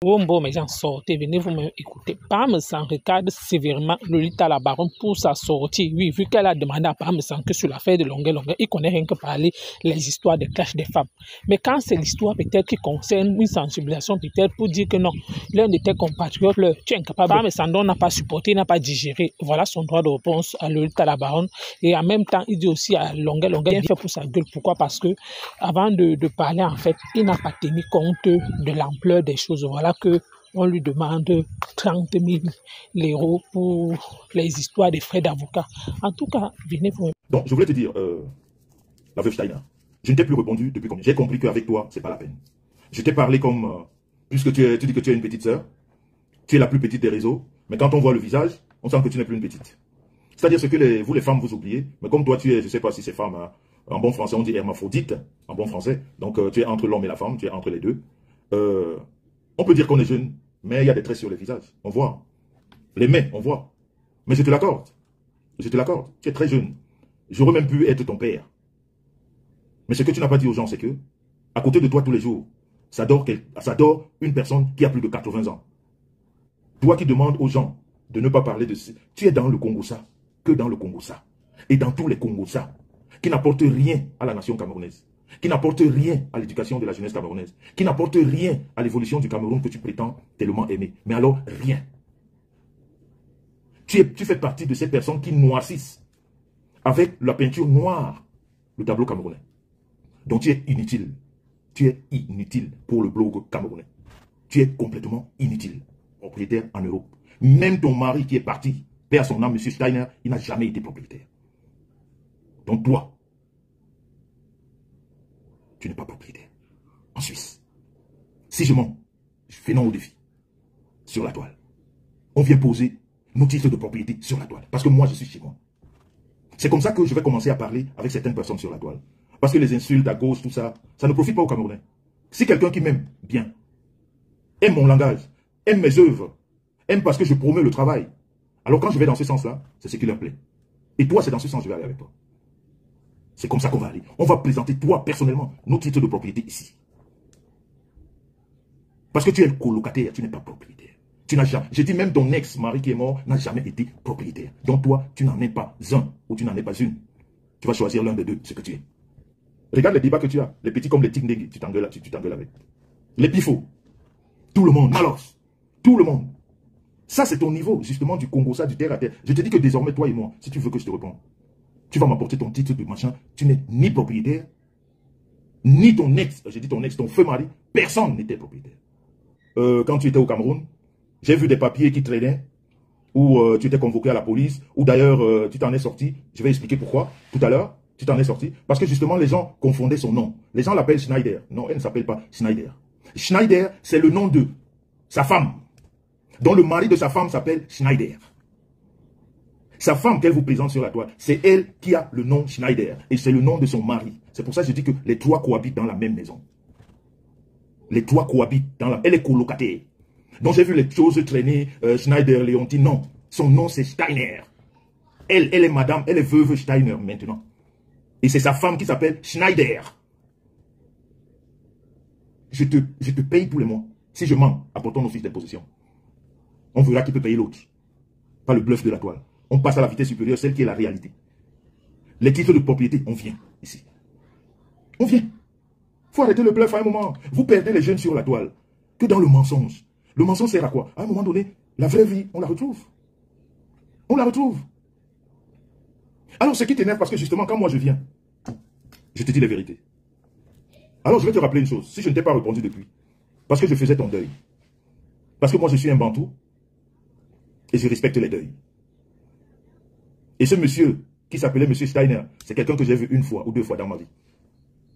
Bon, mes gens, sortez, venez vous écouter. Pam s'en regarde sévèrement Lolita la baronne pour sa sortie. Oui, vu qu'elle a demandé à Pam s'en que sur l'affaire de longueur, il connaît rien que parler les histoires de clash des femmes. Mais quand c'est l'histoire peut-être qui concerne une sensibilisation peut-être pour dire que non, l'un de tes compatriotes, tu es incapable. Pam s'en n'a pas supporté, n'a pas digéré. Voilà son droit de réponse à Lolita la baronne. Et en même temps, il dit aussi à longueur, bien fait pour sa gueule. Pourquoi? Parce que avant de parler, en fait, il n'a pas tenu compte de l'ampleur des choses. Voilà que on lui demande 30 000 euros pour les histoires des frais d'avocat. En tout cas, venez vous... Donc, je voulais te dire, la veuve Steiner, je ne t'ai plus répondu depuis combien? J'ai compris qu'avec toi, c'est pas la peine. Je t'ai parlé comme, puisque tu dis que tu es une petite sœur, tu es la plus petite des réseaux, mais quand on voit le visage, on sent que tu n'es plus une petite. C'est-à-dire ce que vous les femmes, vous oubliez, mais comme toi, tu es, je ne sais pas si c'est femme, hein, en bon français, on dit hermaphrodite, en bon français, donc tu es entre l'homme et la femme, tu es entre les deux. On peut dire qu'on est jeune, mais il y a des traits sur les visages, on voit. Les mains, on voit. Mais je te l'accorde. Je te l'accorde. Tu es très jeune. J'aurais même pu être ton père. Mais ce que tu n'as pas dit aux gens, c'est que, à côté de toi tous les jours, ça dort une personne qui a plus de 80 ans. Toi qui demandes aux gens de ne pas parler de... Tu es dans le Congo-Ça, que dans le Congo-Ça. Et dans tous les Congo-Ça, qui n'apportent rien à la nation camerounaise, qui n'apportent rien à l'éducation de la jeunesse camerounaise, qui n'apportent rien à l'évolution du Cameroun que tu prétends tellement aimer. Mais alors, rien. Tu fais partie de ces personnes qui noircissent avec la peinture noire le tableau camerounais. Donc tu es inutile. Tu es inutile pour le blog camerounais. Tu es complètement inutile. Propriétaire en Europe. Même ton mari qui est parti, paix à son âme, M. Steiner, il n'a jamais été propriétaire. Donc toi, tu n'es pas propriétaire. En Suisse. Si je mens, venons au défi. Sur la toile. On vient poser nos titres de propriété sur la toile. Parce que moi, je suis chez moi. C'est comme ça que je vais commencer à parler avec certaines personnes sur la toile. Parce que les insultes à gauche, tout ça, ça ne profite pas aux Camerounais. Si quelqu'un qui m'aime bien, aime mon langage, aime mes œuvres, aime parce que je promeux le travail, alors quand je vais dans ce sens-là, c'est ce qui leur plaît. Et toi, c'est dans ce sens que je vais aller avec toi. C'est comme ça qu'on va aller. On va présenter, toi, personnellement, nos titres de propriété ici. Parce que tu es colocataire, tu n'es pas propriétaire. Tu n'as jamais, je dis même ton ex-mari qui est mort n'a jamais été propriétaire. Donc toi, tu n'en es pas un ou tu n'en es pas une. Tu vas choisir l'un des deux, ce que tu es. Regarde les débats que tu as. Les petits comme les tignes, tu t'engueules avec. Les pifots. Tout le monde, Malos. Tout le monde. Ça, c'est ton niveau, justement, du Congo, ça, du terre à terre. Je te dis que désormais, toi et moi, si tu veux que je te réponde, tu vas m'apporter ton titre de machin. Tu n'es ni propriétaire, ni ton ex, j'ai dit ton ex, ton feu mari, personne n'était propriétaire. Quand tu étais au Cameroun, j'ai vu des papiers qui traînaient, où tu étais convoqué à la police, ou d'ailleurs tu t'en es sorti. Je vais expliquer pourquoi tout à l'heure. Tu t'en es sorti. Parce que justement, les gens confondaient son nom. Les gens l'appellent Schneider. Non, elle ne s'appelle pas Schneider. Schneider, c'est le nom de sa femme. Dont le mari de sa femme s'appelle Schneider. Sa femme qu'elle vous présente sur la toile, c'est elle qui a le nom Schneider. Et c'est le nom de son mari. C'est pour ça que je dis que les trois cohabitent dans la même maison. Les trois cohabitent dans la... Elle est colocataire. Donc j'ai vu les choses traîner, Schneider, Léontine. Non, son nom c'est Steiner. Elle est madame, elle est veuve Steiner maintenant. Et c'est sa femme qui s'appelle Schneider. Je te paye tous les mois. Si je mens, apportons nos fiches d'imposition. On verra qui peut payer l'autre. Pas le bluff de la toile. On passe à la vitesse supérieure, celle qui est la réalité. Les titres de propriété, on vient ici. On vient. Il faut arrêter le bluff à un moment. Vous perdez les jeunes sur la toile. Que dans le mensonge. Le mensonge sert à quoi? À un moment donné, la vraie vie, on la retrouve. On la retrouve. Alors, ce qui t'énerve, parce que justement, quand moi je viens, je te dis la vérité. Alors, je vais te rappeler une chose. Si je ne t'ai pas répondu depuis, parce que je faisais ton deuil. Parce que moi, je suis un bantou. Et je respecte les deuils. Et ce monsieur, qui s'appelait monsieur Steiner, c'est quelqu'un que j'ai vu une fois ou deux fois dans ma vie.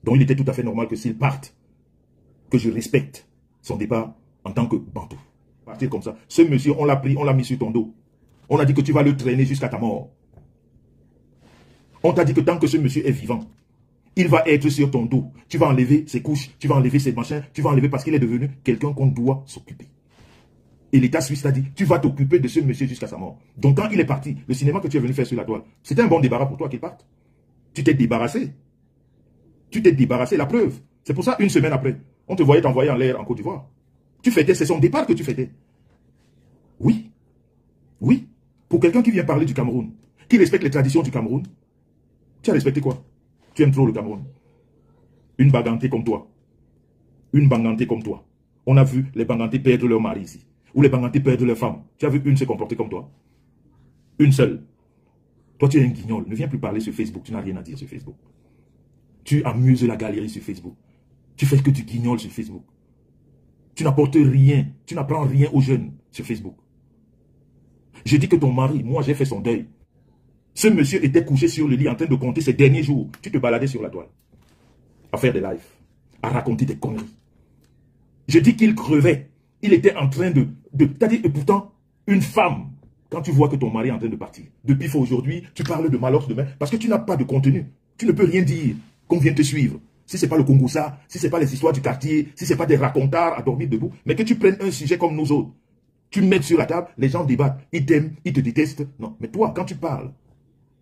Donc, il était tout à fait normal que s'il parte, que je respecte son départ en tant que bantou. Partir comme ça. Ce monsieur, on l'a pris, on l'a mis sur ton dos. On a dit que tu vas le traîner jusqu'à ta mort. On t'a dit que tant que ce monsieur est vivant, il va être sur ton dos. Tu vas enlever ses couches, tu vas enlever ses machins, tu vas enlever parce qu'il est devenu quelqu'un qu'on doit s'occuper. Et l'État suisse t'a dit, tu vas t'occuper de ce monsieur jusqu'à sa mort. Donc quand il est parti, le cinéma que tu es venu faire sur la toile, c'était un bon débarras pour toi qu'il parte. Tu t'es débarrassé. Tu t'es débarrassé, la preuve. C'est pour ça, une semaine après, on te voyait t'envoyer en l'air en Côte d'Ivoire. Tu fêtais, c'est son départ que tu fêtais. Oui. Oui. Pour quelqu'un qui vient parler du Cameroun, qui respecte les traditions du Cameroun, tu as respecté quoi? Tu aimes trop le Cameroun. Une bagantée comme toi. Une bangantée comme toi. On a vu les bangantés perdre leur mari ici. Ou les bangantés perdre leur femme. Tu as vu une se comporter comme toi? Une seule. Toi, tu es un guignol. Ne viens plus parler sur Facebook. Tu n'as rien à dire sur Facebook. Tu amuses la galerie sur Facebook. Tu fais que du guignol sur Facebook. Tu n'apportes rien. Tu n'apprends rien aux jeunes sur Facebook. Je dis que ton mari, moi j'ai fait son deuil. Ce monsieur était couché sur le lit en train de compter ses derniers jours. Tu te baladais sur la toile. À faire des lives. À raconter des conneries. Je dis qu'il crevait. Il était en train de c'est-à-dire, et pourtant, une femme, quand tu vois que ton mari est en train de partir, depuis aujourd'hui, tu parles de Malox demain, parce que tu n'as pas de contenu. Tu ne peux rien dire qu'on vient te suivre. Si ce n'est pas le Congossa, si ce n'est pas les histoires du quartier, si ce n'est pas des racontards à dormir debout, mais que tu prennes un sujet comme nous autres, tu mets sur la table, les gens débattent, ils t'aiment, ils te détestent. Non, mais toi, quand tu parles,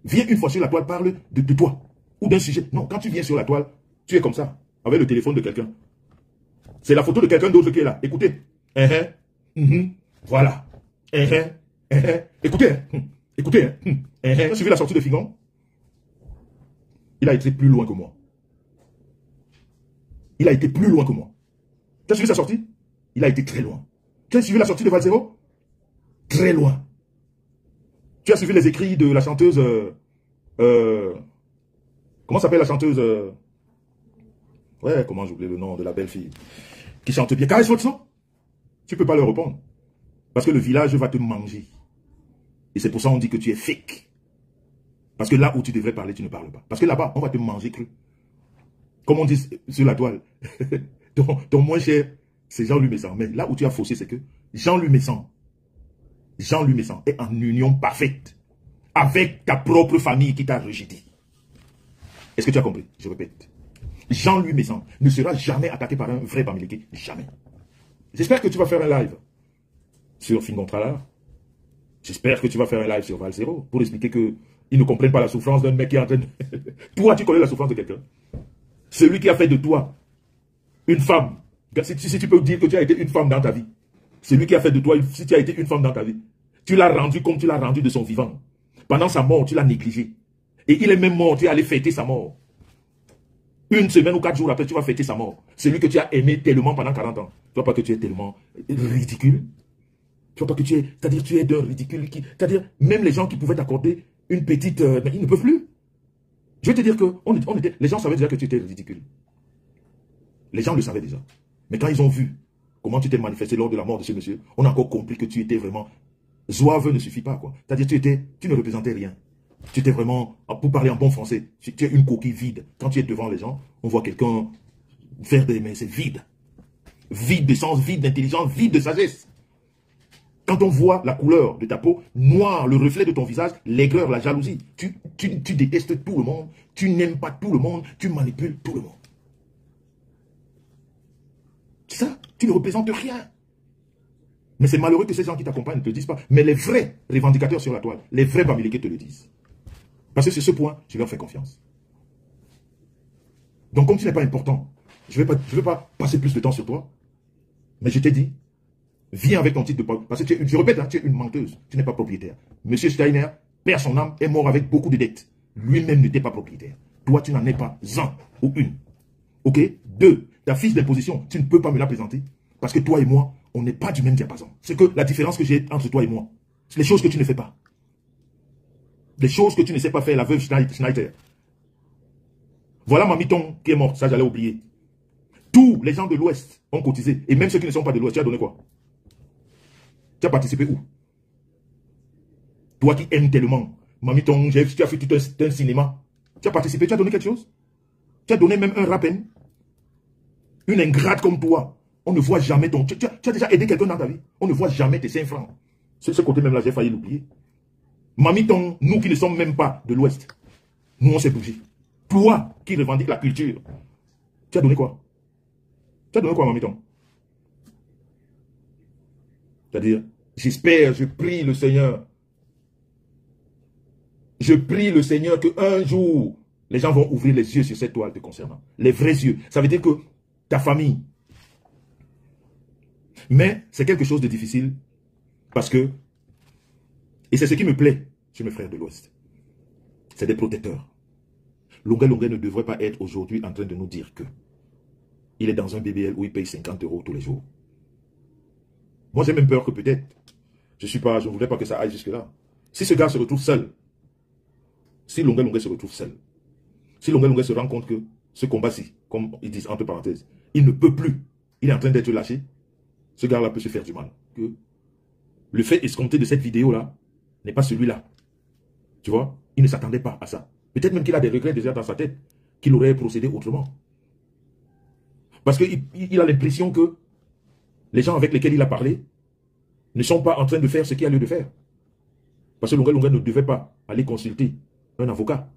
viens une fois sur la toile, parle de toi, ou d'un sujet. Non, quand tu viens sur la toile, tu es comme ça, avec le téléphone de quelqu'un. C'est la photo de quelqu'un d'autre qui est là. Écoutez. Voilà. Écoutez. Écoutez. Tu as suivi la sortie de Figon? Il a été plus loin que moi. Il a été plus loin que moi. Tu as suivi sa sortie? Il a été très loin. Tu as suivi la sortie de Valzero? Très loin. Tu as suivi les écrits de la chanteuse... comment s'appelle la chanteuse ouais, comment j'oublie le nom de la belle fille qui chante bien. Caresse votre sang. Tu ne peux pas leur répondre. Parce que le village va te manger. Et c'est pour ça qu'on dit que tu es fake. Parce que là où tu devrais parler, tu ne parles pas. Parce que là-bas, on va te manger cru. Comme on dit sur la toile. ton moins cher, c'est Jean-Louis Messan. Mais là où tu as faussé, c'est que Jean-Louis Messan est en union parfaite avec ta propre famille qui t'a rejeté. Est-ce que tu as compris? Je répète. Jean-Louis Messan ne sera jamais attaqué par un vrai Bamileke. Jamais. J'espère que tu vas faire un live sur Fingontrala. J'espère que tu vas faire un live sur Valzero pour expliquer qu'ils ne comprennent pas la souffrance d'un mec qui est en train de... Toi, tu connais la souffrance de quelqu'un. Celui qui a fait de toi une femme. Si tu peux dire que tu as été une femme dans ta vie. Celui qui a fait de toi, si tu as été une femme dans ta vie, tu l'as rendu comme tu l'as rendu de son vivant. Pendant sa mort, tu l'as négligé. Et il est même mort, tu es allé fêter sa mort. Une semaine ou 4 jours après, tu vas fêter sa mort. Celui que tu as aimé tellement pendant 40 ans. Tu vois pas que tu es tellement ridicule. Tu vois pas que tu es... C'est-à-dire tu es d'un ridicule qui... C'est-à-dire même les gens qui pouvaient t'accorder une petite... mais ils ne peuvent plus. Je vais te dire que les gens savaient déjà que tu étais ridicule. Les gens le savaient déjà. Mais quand ils ont vu comment tu t'es manifesté lors de la mort de ce monsieur, on a encore compris que tu étais vraiment... Zouave ne suffit pas, quoi. C'est-à-dire tu ne représentais rien. Tu étais vraiment, pour parler en bon français, tu es une coquille vide. Quand tu es devant les gens, on voit quelqu'un faire des mains, c'est vide. Vide de sens, vide d'intelligence, vide de sagesse. Quand on voit la couleur de ta peau, noir, le reflet de ton visage, l'aigreur, la jalousie, tu détestes tout le monde, tu n'aimes pas tout le monde, tu manipules tout le monde. C'est ça, tu ne représentes rien. Mais c'est malheureux que ces gens qui t'accompagnent ne te disent pas. Mais les vrais revendicateurs sur la toile, les vrais Bamileke te le disent. Parce que c'est ce point, je leur fais confiance. Donc comme tu n'es pas important, je ne vais pas passer plus de temps sur toi. Mais je t'ai dit, viens avec ton titre de... Parce que je répète, hein, tu es une menteuse, tu n'es pas propriétaire. Monsieur Steiner perd son âme, est mort avec beaucoup de dettes. Lui-même n'était pas propriétaire. Toi, tu n'en es pas un ou une. Ok? 2, ta fiche d'imposition, tu ne peux pas me la présenter. Parce que toi et moi, on n'est pas du même diapason. C'est que la différence que j'ai entre toi et moi, c'est les choses que tu ne fais pas. Les choses que tu ne sais pas faire, la veuve Schneider. Voilà Mamiton qui est morte, ça j'allais oublier. Tous les gens de l'Ouest ont cotisé. Et même ceux qui ne sont pas de l'Ouest, tu as donné quoi? Tu as participé où? Toi qui aimes tellement. Mamiton, tu as fait tout un cinéma. Tu as participé, tu as donné quelque chose? Tu as donné même un rappel. Une ingrate comme toi. On ne voit jamais ton... Tu as déjà aidé quelqu'un dans ta vie. On ne voit jamais tes 5 francs. Ce côté même là, j'ai failli l'oublier. Mamiton, nous qui ne sommes même pas de l'Ouest, nous on s'est bougé. Toi qui revendiques la culture, tu as donné quoi? Tu as donné quoi, Mamiton? C'est-à-dire, j'espère, je prie le Seigneur. Je prie le Seigneur qu'un jour, les gens vont ouvrir les yeux sur cette toile te concernant. Les vrais yeux. Ça veut dire que ta famille, Mais c'est quelque chose de difficile parce que, et c'est ce qui me plaît chez mes frères de l'Ouest, c'est des protecteurs. Longuet ne devrait pas être aujourd'hui en train de nous dire que il est dans un BBL où il paye 50 € tous les jours. Moi, j'ai même peur que peut-être, je ne voudrais pas que ça aille jusque-là. Si ce gars se retrouve seul, si Longuet se retrouve seul, si Longuet se rend compte que ce combat-ci, comme ils disent entre parenthèses, il ne peut plus, il est en train d'être lâché, ce gars-là peut se faire du mal. Que le fait escompté de cette vidéo-là n'est pas celui-là. Tu vois, il ne s'attendait pas à ça. Peut-être même qu'il a des regrets déjà dans sa tête, qu'il aurait procédé autrement. Parce qu'il a l'impression que les gens avec lesquels il a parlé ne sont pas en train de faire ce qu'il a lieu de faire. Parce que Longuet ne devait pas aller consulter un avocat.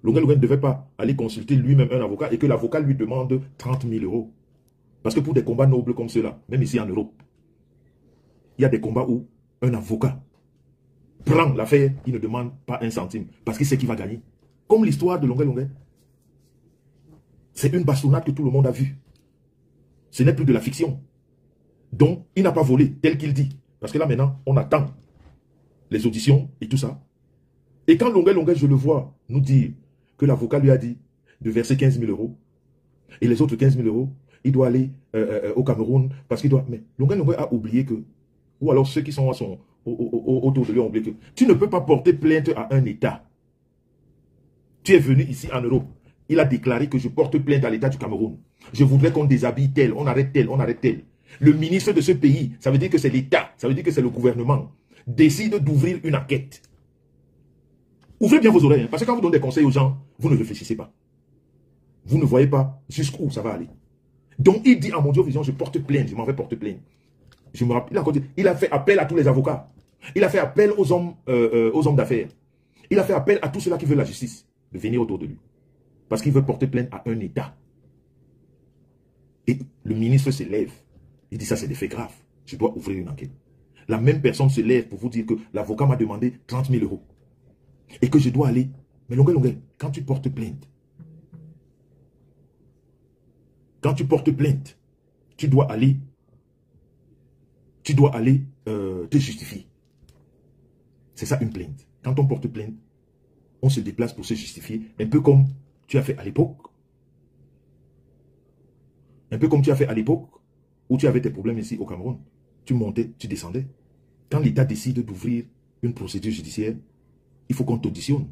Longuet ne devait pas aller consulter lui-même un avocat et que l'avocat lui demande 30 000 €. Parce que pour des combats nobles comme ceux-là, même ici en Europe, il y a des combats où un avocat prend l'affaire, il ne demande pas un centime parce qu'il sait qu'il va gagner. Comme l'histoire de Longuet. C'est une bastonnade que tout le monde a vue. Ce n'est plus de la fiction. Donc, il n'a pas volé tel qu'il dit. Parce que là, maintenant, on attend les auditions et tout ça. Et quand Longuet, je le vois nous dire que l'avocat lui a dit de verser 15 000 € et les autres 15 000 €, il doit aller au Cameroun parce qu'il doit... Mais Longuet a oublié que... Ou alors ceux qui sont autour de lui ont oublié que tu ne peux pas porter plainte à un État. Tu es venu ici en Europe. Il a déclaré que je porte plainte à l'État du Cameroun. Je voudrais qu'on déshabille tel, on arrête tel, on arrête tel. Le ministre de ce pays, ça veut dire que c'est l'État, ça veut dire que c'est le gouvernement, décide d'ouvrir une enquête. Ouvrez bien vos oreilles, hein, parce que quand vous donnez des conseils aux gens, vous ne réfléchissez pas. Vous ne voyez pas jusqu'où ça va aller. Donc il dit à Mondiovision, je porte plainte, je m'en vais porter plainte. Je me rappelle, il a fait appel à tous les avocats. Il a fait appel aux hommes d'affaires. Il a fait appel à tous ceux-là qui veulent la justice de venir autour de lui. Parce qu'il veut porter plainte à un État. Et le ministre se lève. Il dit ça, c'est des faits graves. Je dois ouvrir une enquête. La même personne se lève pour vous dire que l'avocat m'a demandé 30 000 €. Et que je dois aller. Mais Longuet, quand tu portes plainte, tu dois aller te justifier. C'est ça une plainte. Quand on porte plainte, on se déplace pour se justifier. Un peu comme tu as fait à l'époque. Où tu avais tes problèmes ici au Cameroun. Tu montais, tu descendais. Quand l'État décide d'ouvrir une procédure judiciaire, il faut qu'on t'auditionne.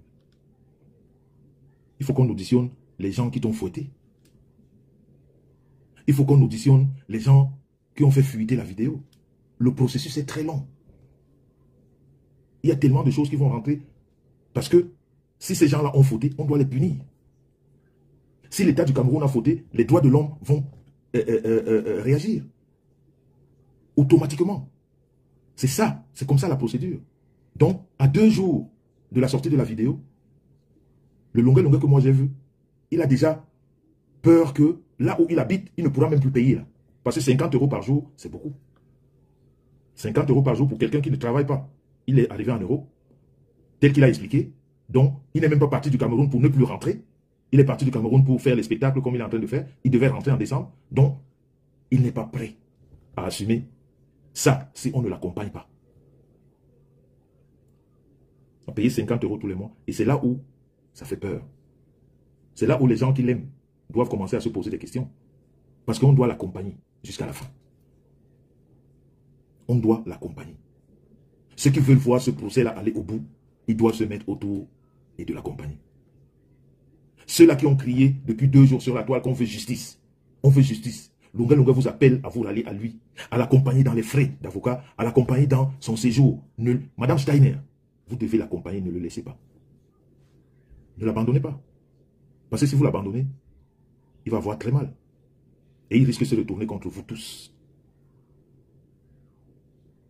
Il faut qu'on auditionne les gens qui t'ont fouetté. Il faut qu'on auditionne les gens qui ont fait fuiter la vidéo. Le processus est très long. Il y a tellement de choses qui vont rentrer. Parce que si ces gens-là ont fauté, on doit les punir. Si l'État du Cameroun a fauté, les droits de l'homme vont réagir. Automatiquement. C'est ça. C'est comme ça la procédure. Donc, à 2 jours de la sortie de la vidéo, le Longuet que moi j'ai vu, il a déjà peur que là où il habite, il ne pourra même plus payer. Là. Parce que 50 € par jour, c'est beaucoup. 50 € par jour pour quelqu'un qui ne travaille pas. Il est arrivé en Europe, tel qu'il a expliqué. Donc, il n'est même pas parti du Cameroun pour ne plus rentrer. Il est parti du Cameroun pour faire les spectacles comme il est en train de faire. Il devait rentrer en décembre. Donc, il n'est pas prêt à assumer ça si on ne l'accompagne pas. On paye 50 € tous les mois. Et c'est là où ça fait peur. C'est là où les gens qui l'aiment doivent commencer à se poser des questions. Parce qu'on doit l'accompagner jusqu'à la fin. On doit l'accompagner. Ceux qui veulent voir ce procès-là aller au bout, ils doivent se mettre autour et de l'accompagner. Ceux-là qui ont crié depuis 2 jours sur la toile qu'on veut justice. On veut justice. Longuet vous appelle à vous rallier à lui, à l'accompagner dans les frais d'avocat, à l'accompagner dans son séjour. Madame Steiner, vous devez l'accompagner, ne le laissez pas. Ne l'abandonnez pas. Parce que si vous l'abandonnez, il va avoir très mal. Et il risque de se retourner contre vous tous.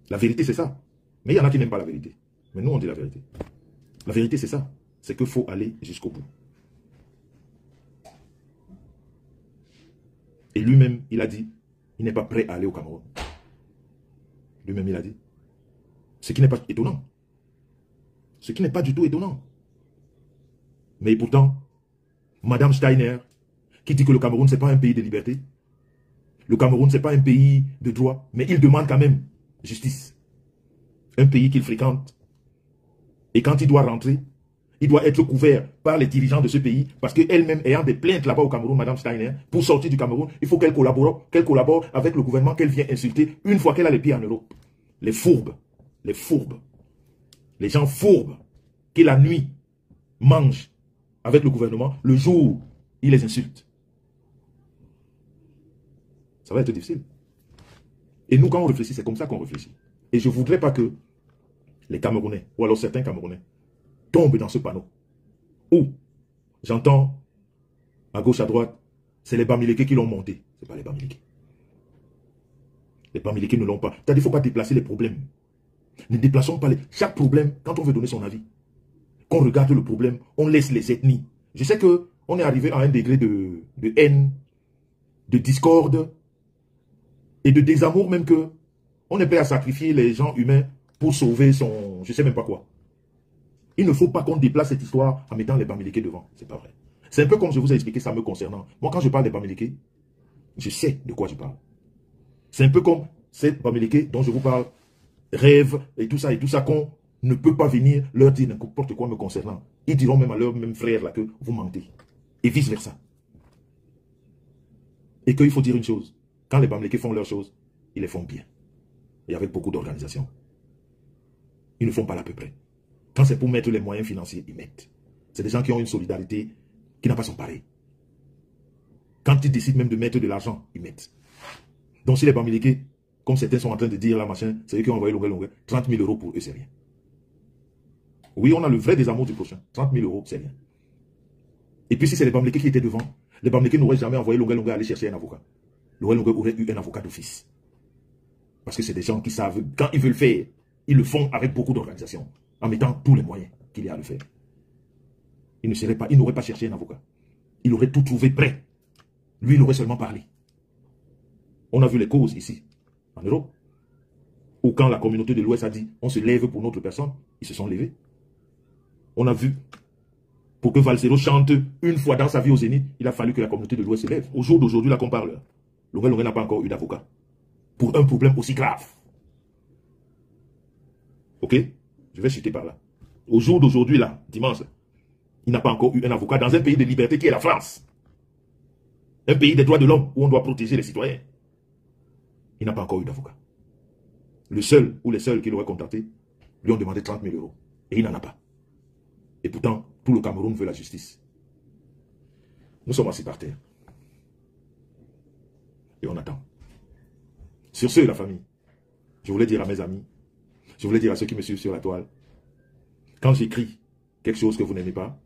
La vérité, c'est ça. Mais il y en a qui n'aiment pas la vérité. Mais nous, on dit la vérité. La vérité, c'est ça. C'est qu'il faut aller jusqu'au bout. Et lui-même, il a dit, il n'est pas prêt à aller au Cameroun. Lui-même, il a dit. Ce qui n'est pas étonnant. Ce qui n'est pas du tout étonnant. Mais pourtant, Madame Steiner, qui dit que le Cameroun, ce n'est pas un pays de liberté, Le Cameroun, ce n'est pas un pays de droit, mais il demande quand même justice. Un pays qu'il fréquente. Et quand il doit rentrer, il doit être couvert par les dirigeants de ce pays, parce qu'elle-même ayant des plaintes là-bas au Cameroun, Madame Steiner, pour sortir du Cameroun, il faut qu'elle collabore avec le gouvernement qu'elle vient insulter une fois qu'elle a les pieds en Europe. Les fourbes, les gens fourbes, qui la nuit mangent avec le gouvernement, le jour, ils les insultent. Ça va être difficile. Et nous, quand on réfléchit, c'est comme ça qu'on réfléchit. Et je ne voudrais pas que les Camerounais, ou alors certains Camerounais, tombent dans ce panneau. Où j'entends, à gauche, à droite, c'est les Bamileke qui l'ont monté. Ce n'est pas les Bamileke. Les Bamileke ne l'ont pas. C'est-à-dire qu'il ne faut pas déplacer les problèmes. Ne déplaçons pas chaque problème, quand on veut donner son avis, qu'on regarde le problème, on laisse les ethnies. Je sais qu'on est arrivé à un degré de haine, de discorde et de désamour même que on est prêt à sacrifier les gens humains pour sauver son... je ne sais même pas quoi. Il ne faut pas qu'on déplace cette histoire en mettant les Bamileke devant. C'est pas vrai. C'est un peu comme je vous ai expliqué ça me concernant. Moi, quand je parle des Bamileke, je sais de quoi je parle. C'est un peu comme ces Bamileke dont je vous parle, rêve et tout ça, qu'on ne peut pas venir leur dire n'importe quoi me concernant. Ils diront même à leurs mêmes frères là que vous mentez. Et vice versa. Et qu'il faut dire une chose. Quand les Bamileke font leurs choses, ils les font bien. Et avec beaucoup d'organisation. Ils ne font pas l'à peu près. Quand c'est pour mettre les moyens financiers, ils mettent. C'est des gens qui ont une solidarité qui n'a pas son pareil. Quand ils décident même de mettre de l'argent, ils mettent. Donc si les Bamileke, comme certains sont en train de dire là, machin, c'est eux qui ont envoyé longueur, 30 000 € pour eux, c'est rien. Oui, on a le vrai désamour du prochain. 30 000 €, c'est rien. Et puis si c'est les Bamileke qui étaient devant, les Bamileke n'auraient jamais envoyé longueur aller chercher un avocat. Longueur aurait eu un avocat d'office. Parce que c'est des gens qui savent, quand ils veulent faire, ils le font avec beaucoup d'organisation, en mettant tous les moyens qu'il y a à le faire. Il n'aurait pas cherché un avocat. Il aurait tout trouvé prêt. Lui, il aurait seulement parlé. On a vu les causes ici, en Europe, où quand la communauté de l'Ouest a dit, on se lève pour notre personne, ils se sont levés. On a vu, pour que Valsero chante une fois dans sa vie au Zénith, il a fallu que la communauté de l'Ouest se lève. Au jour d'aujourd'hui, là qu'on parle, Longueur n'a pas encore eu d'avocat. Pour un problème aussi grave. Ok? Je vais chuter par là. Au jour d'aujourd'hui, là, dimanche, il n'a pas encore eu un avocat dans un pays de liberté qui est la France. Un pays des droits de l'homme où on doit protéger les citoyens. Il n'a pas encore eu d'avocat. Le seul ou les seuls qui l'auraient contacté lui ont demandé 30 000 €. Et il n'en a pas. Et pourtant, tout le Cameroun veut la justice. Nous sommes assis par terre. Et on attend. Sur ce, la famille, je voulais dire à mes amis, je voulais dire à ceux qui me suivent sur la toile, quand j'écris quelque chose que vous n'aimez pas,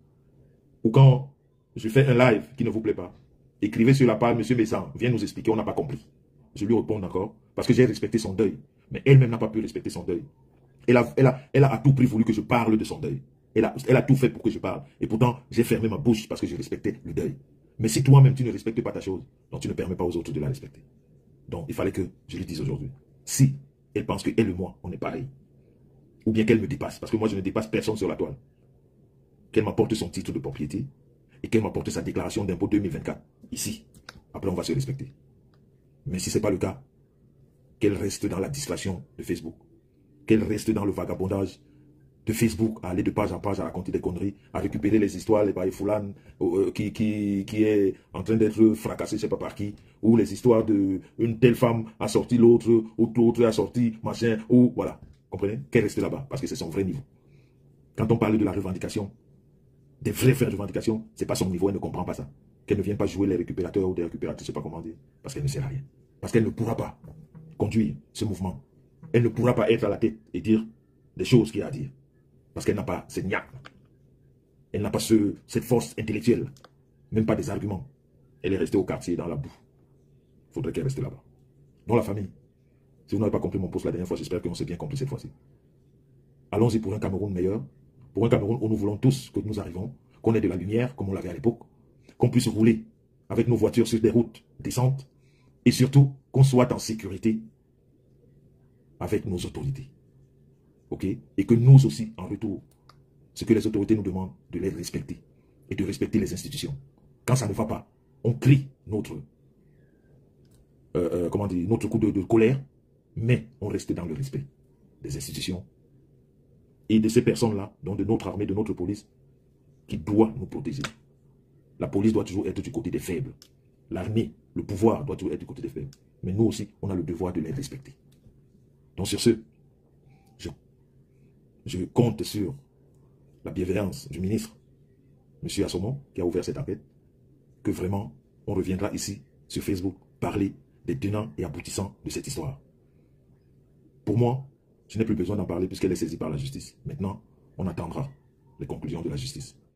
ou quand je fais un live qui ne vous plaît pas, écrivez sur la page, Monsieur Messan, viens nous expliquer, on n'a pas compris. Je lui réponds d'accord, parce que j'ai respecté son deuil. Mais elle-même n'a pas pu respecter son deuil. Elle a à tout prix voulu que je parle de son deuil. Elle a tout fait pour que je parle. Et pourtant, j'ai fermé ma bouche parce que je respectais le deuil. Mais si toi-même, tu ne respectes pas ta chose, donc tu ne permets pas aux autres de la respecter. Donc, il fallait que je lui dise aujourd'hui. Si elle pense qu'elle et moi, on est pareil, ou bien qu'elle me dépasse, parce que moi, je ne dépasse personne sur la toile, qu'elle m'apporte son titre de propriété et qu'elle m'apporte sa déclaration d'impôt 2024, ici. Après, on va se respecter. Mais si ce n'est pas le cas, qu'elle reste dans la distraction de Facebook, qu'elle reste dans le vagabondage de Facebook, à aller de page en page à raconter des conneries, à récupérer les histoires, les bails Foulane, qui est en train d'être fracassé, je ne sais pas par qui, ou les histoires de une telle femme a sorti l'autre, ou l'autre a sorti machin, ou voilà. Comprenez? Qu'elle reste là-bas, parce que c'est son vrai niveau. Quand on parle de la revendication, des vraies revendications, ce n'est pas son niveau, elle ne comprend pas ça. Qu'elle ne vienne pas jouer les récupérateurs ou des récupérateurs, je ne sais pas comment dire, parce qu'elle ne sert à rien. Parce qu'elle ne pourra pas conduire ce mouvement. Elle ne pourra pas être à la tête et dire des choses qu'il y a à dire. Parce qu'elle n'a pas cette niaque. Elle n'a pas cette force intellectuelle. Même pas des arguments. Elle est restée au quartier, dans la boue. Il faudrait qu'elle reste là-bas. Donc la famille, si vous n'avez pas compris mon post la dernière fois, j'espère qu'on s'est bien compris cette fois-ci. Allons-y pour un Cameroun meilleur. Pour un Cameroun où nous voulons tous que nous arrivons, qu'on ait de la lumière, comme on l'avait à l'époque, qu'on puisse rouler avec nos voitures sur des routes décentes, et surtout qu'on soit en sécurité avec nos autorités. Ok? Et que nous aussi, en retour, ce que les autorités nous demandent, de les respecter. Et de respecter les institutions. Quand ça ne va pas, on crie comment dire, notre coup de colère, mais on reste dans le respect des institutions et de ces personnes-là, donc de notre armée, de notre police, qui doit nous protéger. La police doit toujours être du côté des faibles. L'armée, le pouvoir doit toujours être du côté des faibles. Mais nous aussi, on a le devoir de les respecter. Donc sur ce, je compte sur la bienveillance du ministre, M. Assomon, qui a ouvert cette enquête, que vraiment, on reviendra ici, sur Facebook, parler des tenants et aboutissants de cette histoire. Pour moi, je n'ai plus besoin d'en parler puisqu'elle est saisie par la justice. Maintenant, on attendra les conclusions de la justice.